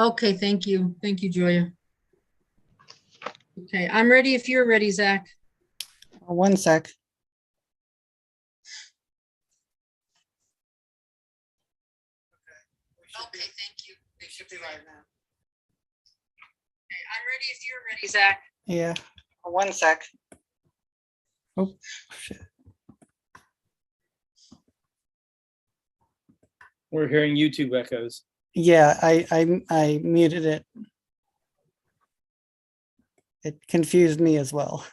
Okay, thank you. Thank you, Julia. Okay, I'm ready if you're ready, Zach. One sec. Okay, thank you. They should be right now. Okay, I'm ready if you're ready, Zach. Yeah. One sec. Oh, shit. We're hearing YouTube echoes. Yeah, I muted it. It confused me as well.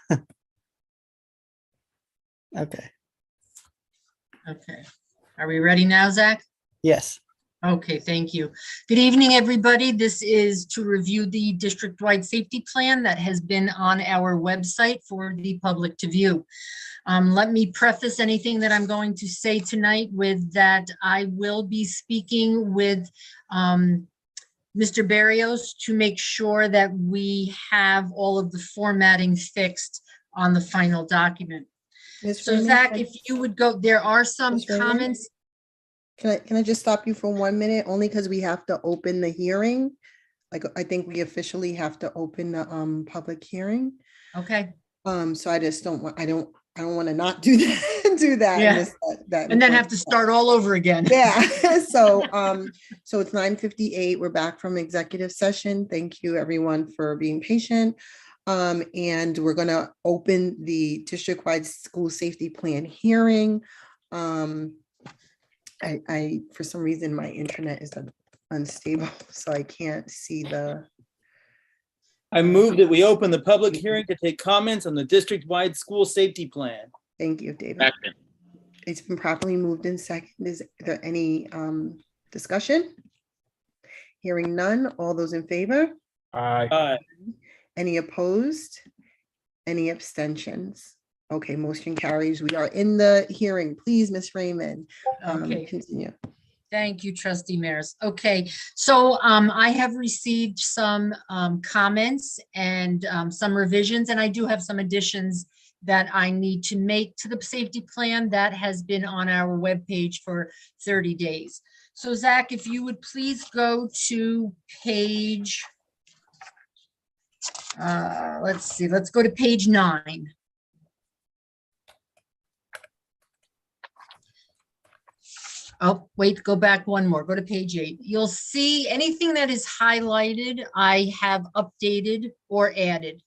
Okay. Okay. Are we ready now, Zach? Yes. Okay, thank you. Good evening, everybody. This is to review the district-wide safety plan that has been on our website for the public to view. Let me preface anything that I'm going to say tonight with that I will be speaking with Mr. Barrios to make sure that we have all of the formatting fixed on the final document. Ms. So Freeman, Zach, if you would go, there are some Ms. Freeman? comments. Can I just stop you for 1 minute, only because we have to open the hearing? Like, I think we officially have to open the public hearing. Okay, So I just don't want, I don't want to not do that, Yeah. and miss that. and then have to start all over again. Yeah, so it's 9:58. We're back from executive session. Thank you everyone for being patient. And we're gonna open the district-wide school safety plan hearing. I for some reason my internet is unstable, so I can't see the. I move that we open the public hearing to take comments on the district-wide school safety plan. Thank you, David. Second. It's been properly moved in second. Is there any discussion? Hearing none. All those in favor? Aye. Any opposed? Any abstentions? Okay, motion carries. We are in the hearing. Please, Ms. Raymond, Okay. continue. Thank you, trustee Mears. Okay, so I have received some comments and some revisions, and I do have some additions that I need to make to the safety plan that has been on our webpage for 30 days. So Zach, if you would please go to page, let's see, let's go to page 9. Oh, wait, go back one more, go to page 8. You'll see anything that is highlighted, I have updated or added.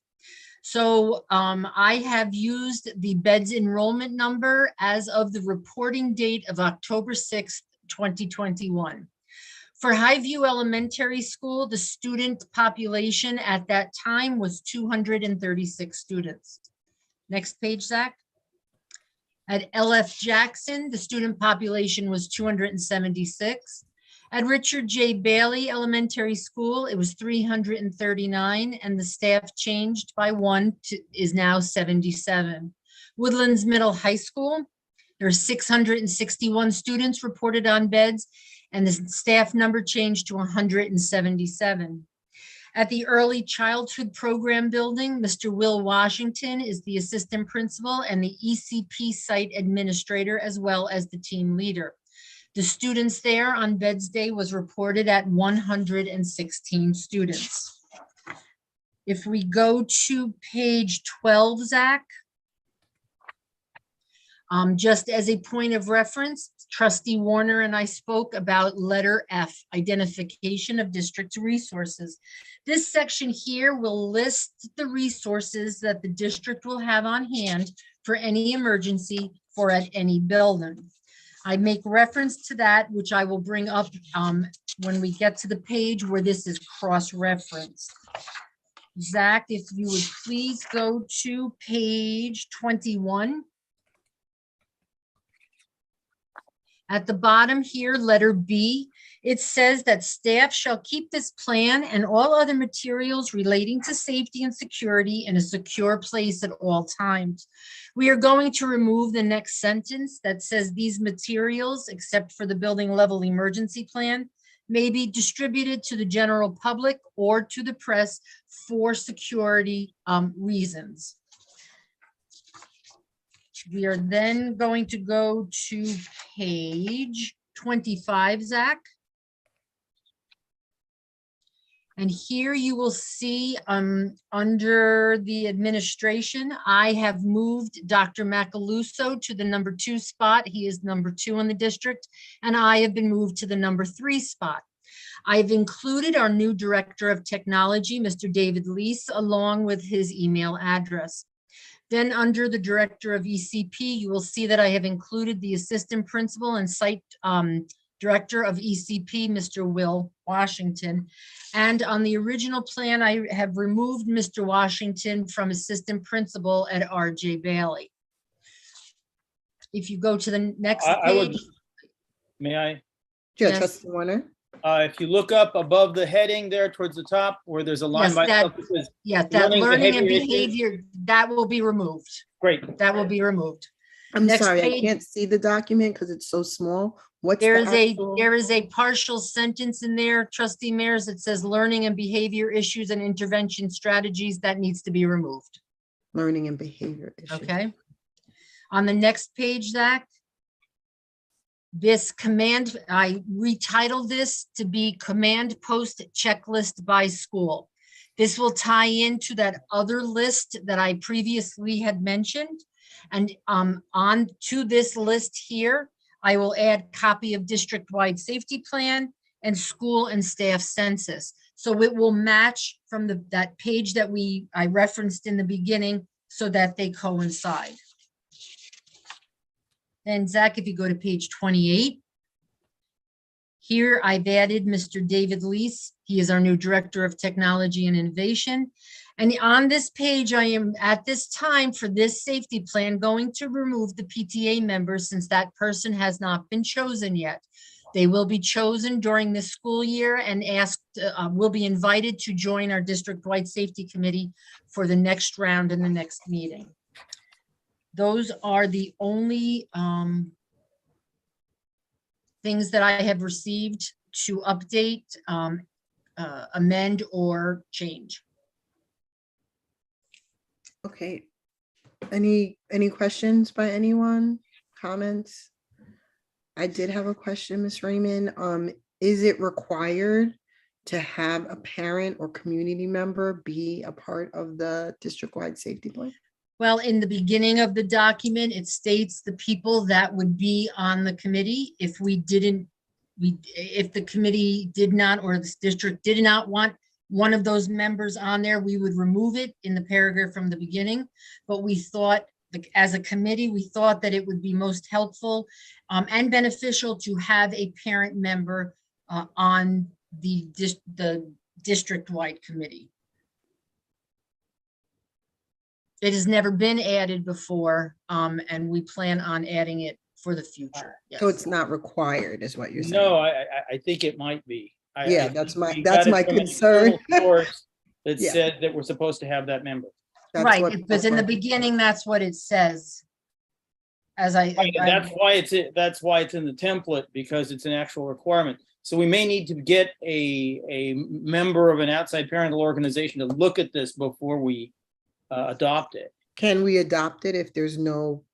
So I have used the beds enrollment number as of the reporting date of October 6th, 2021. For Highview Elementary School, the student population at that time was 236 students. Next page, Zach. At LF Jackson, the student population was 276. At Richard J. Bailey Elementary School, it was 339, and the staff changed by 1 is now 77. Woodlands Middle High School, there are 661 students reported on beds, and the staff number changed to 177. At the Early Childhood Program Building, Mr. Will Washington is the assistant principal and the ECP site administrator, as well as the team leader. The students there on Beds Day was reported at 116 students. If we go to page 12, Zach, just as a point of reference, Trustee Warner and I spoke about letter F, identification of district resources. This section here will list the resources that the district will have on hand for any emergency for at any building. I make reference to that, which I will bring up when we get to the page where this is cross-referenced. Zach, if you would please go to page 21. At the bottom here, letter B, it says that staff shall keep this plan and all other materials relating to safety and security in a secure place at all times. We are going to remove the next sentence that says these materials, except for the building level emergency plan, may be distributed to the general public or to the press for security reasons. We are then going to go to page 25, Zach. And here you will see, under the administration, I have moved Dr. Macaluso to the number 2 spot. He is number 2 in the district, and I have been moved to the number 3 spot. I've included our new Director of Technology, Mr. David Leese, along with his email address. Then under the Director of ECP, you will see that I have included the Assistant Principal and Site Director of ECP, Mr. Will Washington. And on the original plan, I have removed Mr. Washington from Assistant Principal at RJ Bailey. If you go to the next I would, page. may I? Yeah, Yes. Trustee Warner. If you look up above the heading there towards the top where there's a line Yes, by that- itself that says, Yeah, that Learning learning and behavior issues. behavior, that will be removed. great. That will be removed. I'm Next sorry, page. I can't see the document because it's so small. What's There the is a, actual- there is a partial sentence in there, Trustee Mears, that says learning and behavior issues and intervention strategies. That needs to be removed. Learning and behavior issues. Okay. On the next page, Zach, this command, I retitled this to be command post checklist by school. This will tie into that other list that I previously had mentioned. And on to this list here, I will add copy of district-wide safety plan and school and staff census. So it will match from that page that I referenced in the beginning so that they coincide. And Zach, if you go to page 28, here I've added Mr. David Leese. He is our new Director of Technology and Innovation. And on this page, I am at this time for this safety plan going to remove the PTA members since that person has not been chosen yet. They will be chosen during this school year and will be invited to join our district-wide safety committee for the next round in the next meeting. Those are the only things that I have received to update, amend, or change. Okay. Any questions by anyone? Comments? I did have a question, Ms. Raymond. Is it required to have a parent or community member be a part of the district-wide safety plan? Well, in the beginning of the document, it states the people that would be on the committee. If the committee did not, or this district did not want one of those members on there, we would remove it in the paragraph from the beginning. But we thought, as a committee, we thought that it would be most helpful and beneficial to have a parent member on the district-wide committee. It has never been added before, and we plan on adding it for the future. So Yes. it's not required, is what you're saying? No, I think it might be. Yeah, I that's think my- we that's got it my from an concern. internal source that Yeah. said that we're supposed to have that member. That's Right, what- because in the beginning, that's what it says. As Right, and that's why it's in the template, because it's an actual requirement. So we may need to get a member of an outside parental organization to look at this before we adopt it. Can we adopt it if there's no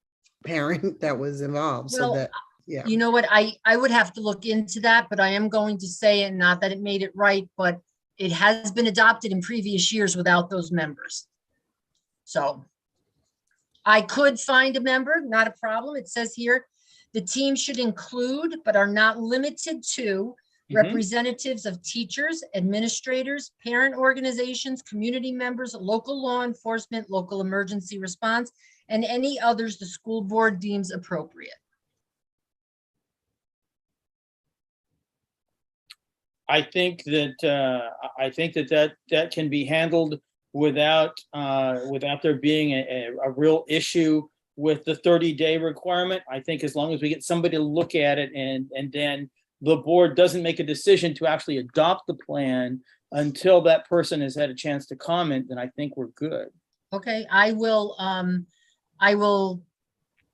parent that was involved? So Well, that, yeah. You know what, I would have to look into that, but I am going to say, and not that it made it right, but it has been adopted in previous years without those members. So I could find a member, not a problem. It says here, the team should include, but are not limited to, representatives of teachers, administrators, parent organizations, community members, local law enforcement, local emergency response, and any others the school board deems appropriate. I think that that can be handled without there being a real issue with the 30-day requirement. I think as long as we get somebody to look at it and then the board doesn't make a decision to actually adopt the plan until that person has had a chance to comment, then I think we're good. Okay, I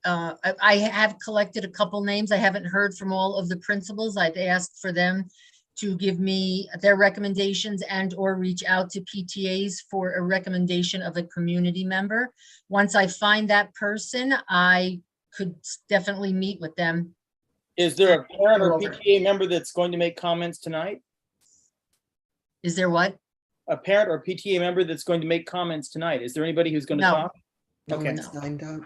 have collected a couple names. I haven't heard from all of the principals. I've asked for them to give me their recommendations and or reach out to PTAs for a recommendation of a community member. Once I find that person, I could definitely meet with them. Is there a parent or PTA member that's going to make comments tonight? Is there what? a parent or PTA member that's going to make comments tonight? Is there anybody who's going to No. talk? No Okay. one's signed up.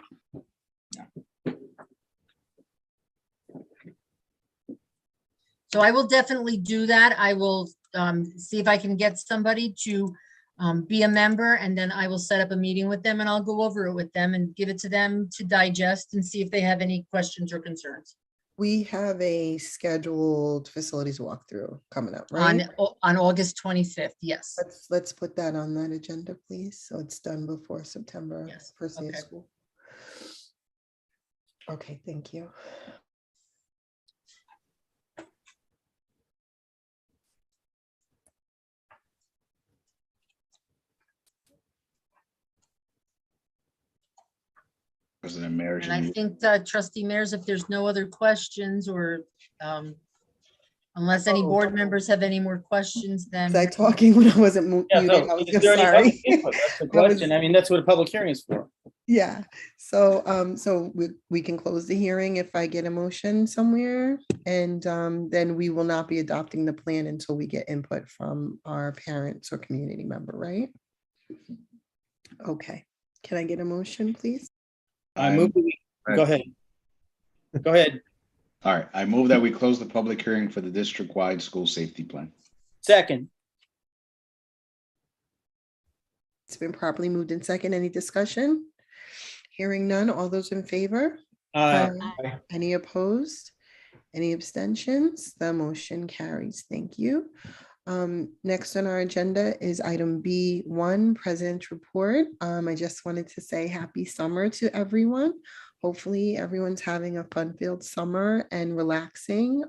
So I will definitely do that. I will see if I can get somebody to be a member, and then I will set up a meeting with them and I'll go over it with them and give it to them to digest and see if they have any questions or concerns We have a scheduled facilities walkthrough coming up, right? on August 25th. Yes. Let's put that on that agenda, please. So it's done before September Yes, first day of okay. school. Okay, thank you. President Mayor. And I think trustee mayors, if there's no other questions or unless any Oh. board members have any more questions, then. Was I talking when I wasn't Yeah, muted? so I was is there any sorry. public input? That's the I was- question. I mean, that's what a public hearing is for. Yeah, so we can close the hearing if I get a motion somewhere. And then we will not be adopting the plan until we get input from our parents or community member, right? Okay, can I get a motion, please? I move, go ahead. Go ahead. All right, I move that we close the public hearing for the district-wide school safety plan. Second. It's been properly moved in second. Any discussion? Hearing none. All those in favor? Aye. Any opposed? Any abstentions? The motion carries. Thank you. Next on our agenda is item B1, President's Report. I just wanted to say happy summer to everyone. Hopefully everyone's having a fun-filled summer and relaxing.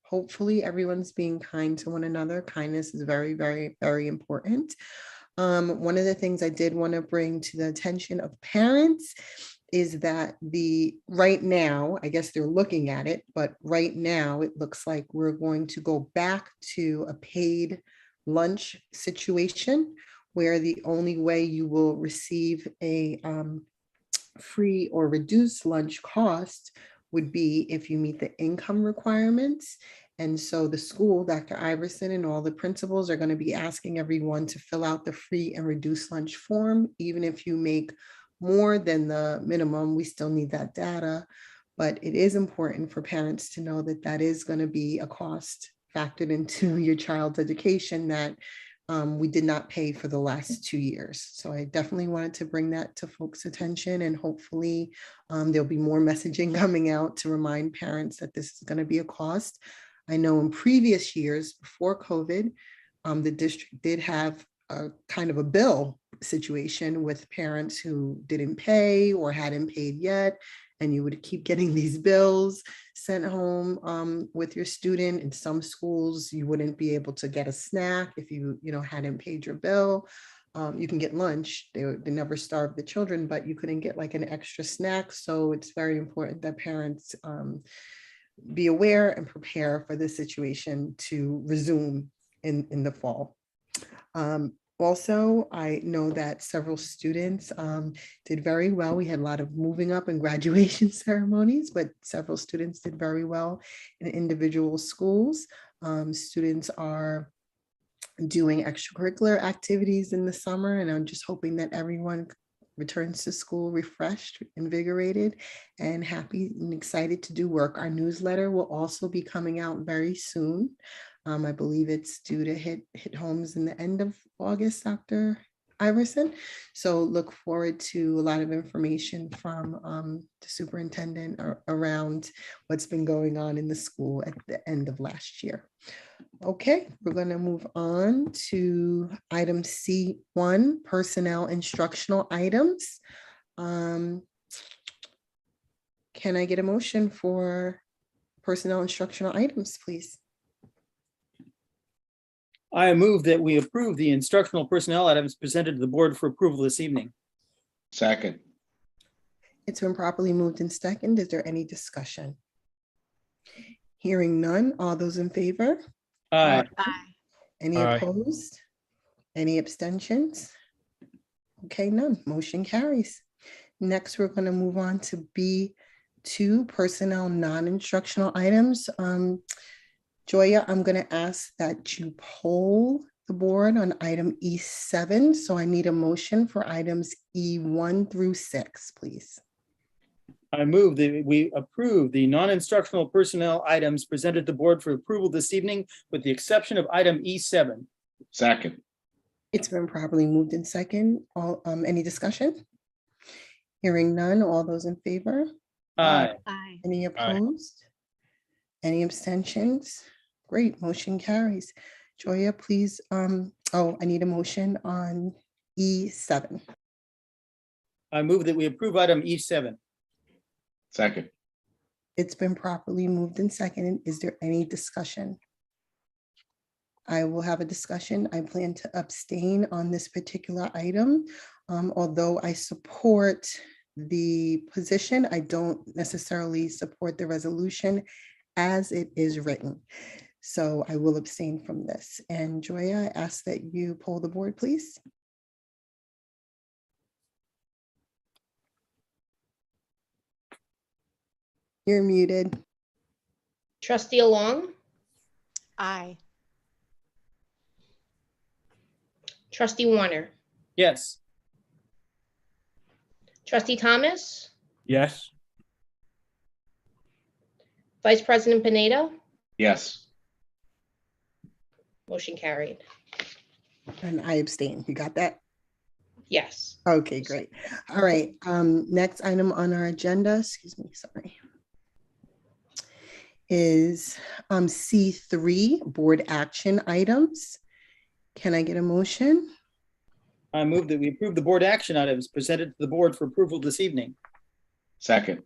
Hopefully everyone's being kind to one another. Kindness is very, very, very important. One of the things I did want to bring to the attention of parents is that right now, I guess they're looking at it, but right now it looks like we're going to go back to a paid lunch situation where the only way you will receive a free or reduced lunch cost would be if you meet the income requirements. And so the school, Dr. Iverson and all the principals are going to be asking everyone to fill out the free and reduced lunch form. Even if you make more than the minimum, we still need that data. But it is important for parents to know that that is going to be a cost factored into your child's education that we did not pay for the last 2 years. So I definitely wanted to bring that to folks' attention, and hopefully there'll be more messaging coming out to remind parents that this is going to be a cost. I know in previous years before COVID, the district did have a kind of a bill situation with parents who didn't pay or hadn't paid yet, and you would keep getting these bills sent home with your student. In some schools, you wouldn't be able to get a snack if you hadn't paid your bill. You can get lunch. They never starved the children, but you couldn't get like an extra snack. So it's very important that parents be aware and prepare for this situation to resume in the fall. Also, I know that several students did very well. We had a lot of moving up and graduation ceremonies, but several students did very well in individual schools. Students are doing extracurricular activities in the summer, and I'm just hoping that everyone returns to school refreshed, invigorated, and happy and excited to do work. Our newsletter will also be coming out very soon. I believe it's due to hit homes in the end of August, Dr. Iverson. So look forward to a lot of information from the superintendent around what's been going on in the school at the end of last year. Okay, we're going to move on to item C1, personnel instructional items. Can I get a motion for personnel instructional items, please? I move that we approve the instructional personnel items presented to the board for approval this evening. Second. It's been properly moved in second. Is there any discussion? Hearing none. All those in favor? Aye. Any Aye. opposed? Any abstentions? Okay, none. Motion carries. Next, we're going to move on to B2, personnel non-instructional items. Joya, I'm going to ask that you poll the board on item E7. So I need a motion for items E1 through 6, please. I move that we approve the non-instructional personnel items presented to the board for approval this evening, with the exception of item E7. Second. It's been properly moved in second. All, any discussion? Hearing none, all those in favor? Aye. Aye. Any opposed? Any abstentions? Great, motion carries. Joya, please, oh, I need a motion on E7. I move that we approve item E7. Second. It's been properly moved in second. Is there any discussion? I will have a discussion. I plan to abstain on this particular item. Although I support the position, I don't necessarily support the resolution as it is written. So I will abstain from this. And Joya, I ask that you poll the board, please. You're muted. Trustee Along, Aye. Trustee Warner, Yes. Trustee Thomas, Yes. Vice President Pineda, Yes. motion carried. And I abstain. You got that? Yes. Okay, great. All right, next item on our agenda, excuse me, sorry, is C3, board action items. Can I get a motion? I move that we approve the board action items presented to the board for approval this evening. Second.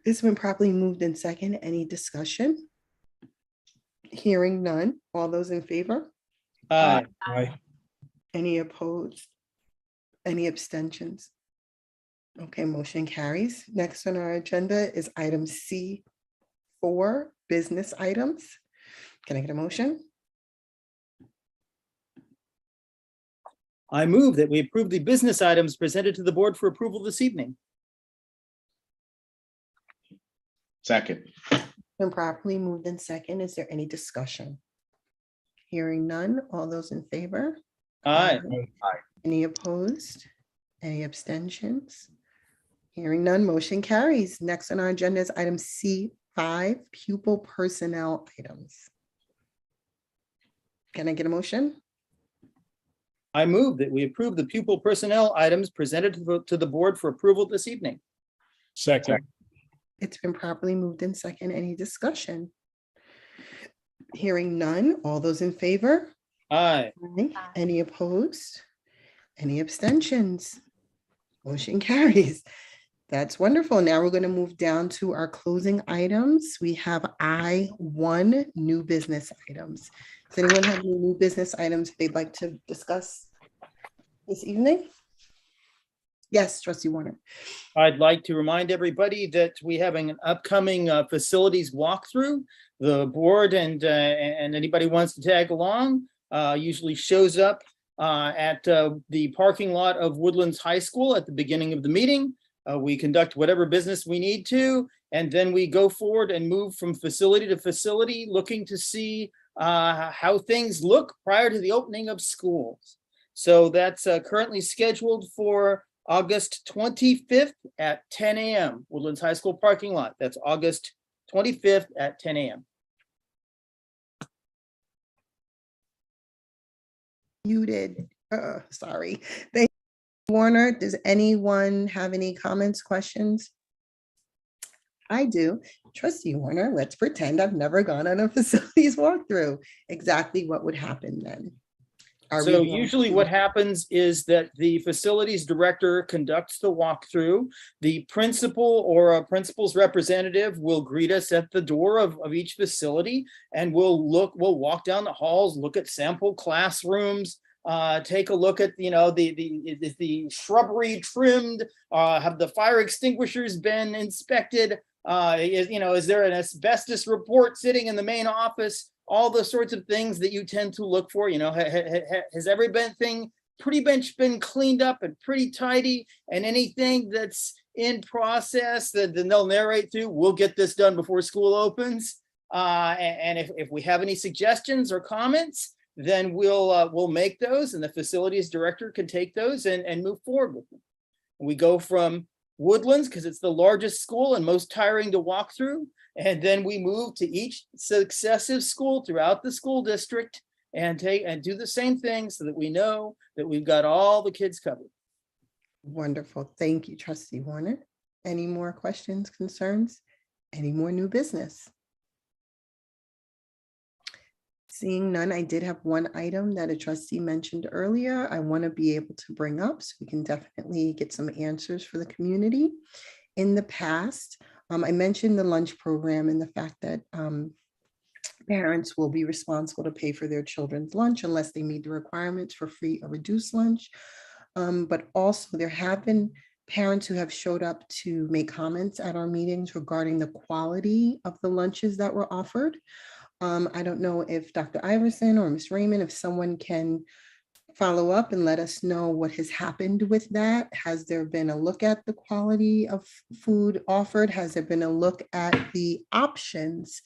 It's been properly moved in second. Any discussion? Hearing none. All those in favor? Aye. Aye. Any opposed? Any abstentions? Okay, motion carries. Next on our agenda is item C4, business items. Can I get a motion? I move that we approve the business items presented to the board for approval this evening. Second. Been properly moved in second. Is there any discussion? Hearing none. All those in favor? Aye. Any opposed? Any abstentions? Hearing none, motion carries. Next on our agenda is item C5, pupil personnel items. Can I get a motion? I move that we approve the pupil personnel items presented to the board for approval this evening. Second. It's been properly moved in second. Any discussion? Hearing none. All those in favor? Aye. Aye. Any opposed? Any abstentions? Motion carries. That's wonderful. Now we're going to move down to our closing items. We have I1, new business items. Does anyone have any new business items they'd like to discuss this evening? Yes, Trustee Warner. I'd like to remind everybody that we have an upcoming facilities walkthrough. The board and anybody who wants to tag along usually shows up at the parking lot of Woodlands High School at the beginning of the meeting. We conduct whatever business we need to, and then we go forward and move from facility to facility, looking to see how things look prior to the opening of schools. So that's currently scheduled for August 25th at 10 a.m. Woodlands High School parking lot. That's August 25th at 10 a.m. Muted. Sorry. Thank you, Warner. Does anyone have any comments, questions? I do. Trustee Warner, let's pretend I've never gone on a facilities walkthrough. Exactly what would happen then? Are we So going usually to- what happens is that the facilities director conducts the walkthrough. The principal or a principal's representative will greet us at the door of each facility, and we'll walk down the halls, look at sample classrooms, take a look at, the shrubbery trimmed, have the fire extinguishers been inspected? Is there an asbestos report sitting in the main office? All the sorts of things that you tend to look for. Has everything pretty much been cleaned up and pretty tidy? And anything that's in process that then they'll narrate through, we'll get this done before school opens. And if we have any suggestions or comments, then we'll make those, and the facilities director can take those and move forward with them. We go from Woodlands, because it's the largest school and most tiring to walk through, and then we move to each successive school throughout the school district and do the same thing so that we know that we've got all the kids covered. Wonderful. Thank you, Trustee Warner. Any more questions, concerns? Any more new business? Seeing none, I did have one item that a trustee mentioned earlier. I want to be able to bring up so we can definitely get some answers for the community. In the past, I mentioned the lunch program and the fact that parents will be responsible to pay for their children's lunch unless they meet the requirements for free or reduced lunch. But also there have been parents who have showed up to make comments at our meetings regarding the quality of the lunches that were offered. I don't know if Dr. Iverson or Ms. Raymond, if someone can follow up and let us know what has happened with that. Has there been a look at the quality of food offered? Has there been a look at the options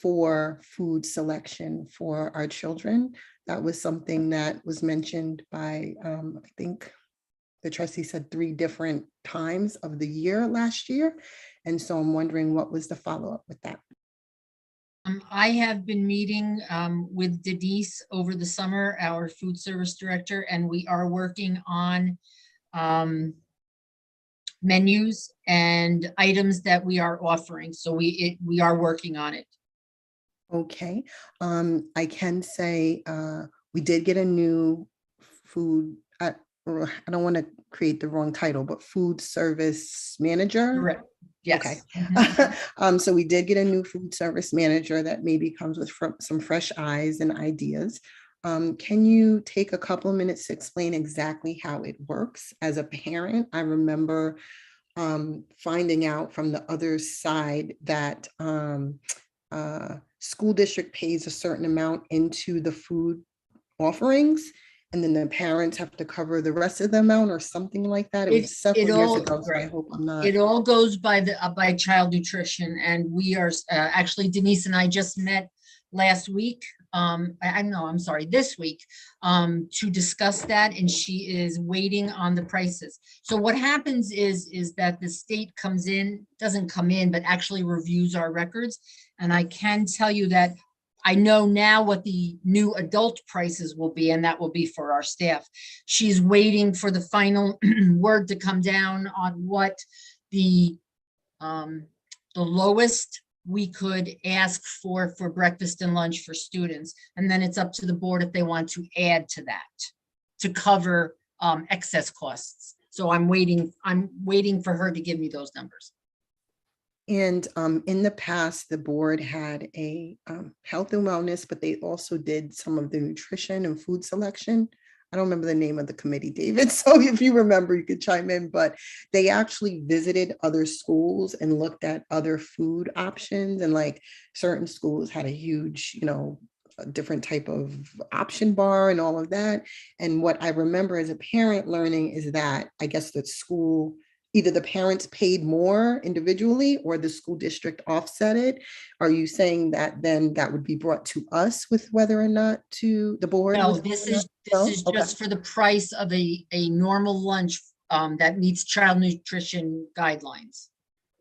for food selection for our children? That was something that was mentioned by, I think the trustee said 3 different times of the year last year. And so I'm wondering what was the follow-up with that? I have been meeting with Denise over the summer, our food service director, and we are working on menus and items that we are offering. So we are working on it. Okay, I can say we did get a new food, I don't want to create the wrong title, but food service manager. Correct. Yes. Okay. So we did get a new food service manager that maybe comes with some fresh eyes and ideas. Can you take a couple of minutes to explain exactly how it works? As a parent, I remember finding out from the other side that school district pays a certain amount into the food offerings, and then the parents have to cover the rest of the amount or something like that. It was several years ago, so I hope I'm not. It all goes by by child nutrition, and we are actually, Denise and I just met last week. I'm sorry, this week, to discuss that, and she is waiting on the prices. So what happens is that the state doesn't come in, but actually reviews our records. And I can tell you that I know now what the new adult prices will be, and that will be for our staff. She's waiting for the final word to come down on what the lowest we could ask for breakfast and lunch for students. And then it's up to the board if they want to add to that to cover excess costs. So I'm waiting for her to give me those numbers. And in the past, the board had a health and wellness, but they also did some of the nutrition and food selection. I don't remember the name of the committee, David. So if you remember, you could chime in, but they actually visited other schools and looked at other food options, and like certain schools had a huge, a different type of option bar and all of that. And what I remember as a parent learning is that I guess the school, either the parents paid more individually or the school district offset it. Are you saying that then that would be brought to us with whether or not to the board? No, this is just for the price of a normal lunch that meets child nutrition guidelines.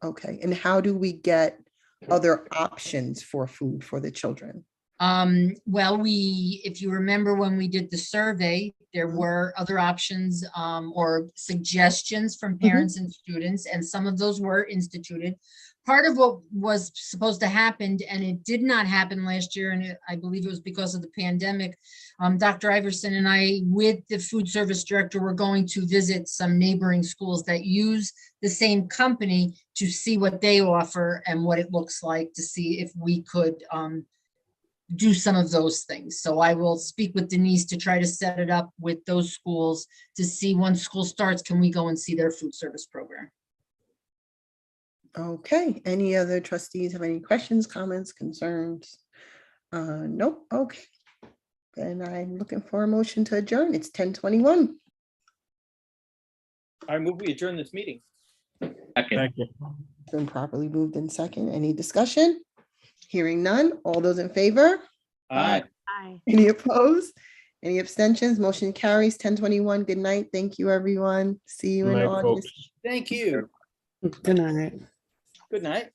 Okay, and how do we get other options for food for the children? Well, if you remember when we did the survey, there were other options or suggestions from parents and students, and some of those were instituted. Part of what was supposed to happen, and it did not happen last year, and I believe it was because of the pandemic, Dr. Iverson and I, with the food service director, were going to visit some neighboring schools that use the same company to see what they offer and what it looks like, to see if we could do some of those things. So I will speak with Denise to try to set it up with those schools to see when school starts, can we go and see their food service program? Okay, any other trustees have any questions, comments, concerns? Nope, okay. Then I'm looking for a motion to adjourn. It's 10:21. I move we adjourn this meeting. Second. Thank you. Been properly moved in second. Any discussion? Hearing none. All those in favor? Aye. Aye. Any opposed? Any abstentions? Motion carries 10:21. Good night. Thank you, everyone. See you Good in night, August. folks. Thank you. Good night. Good night.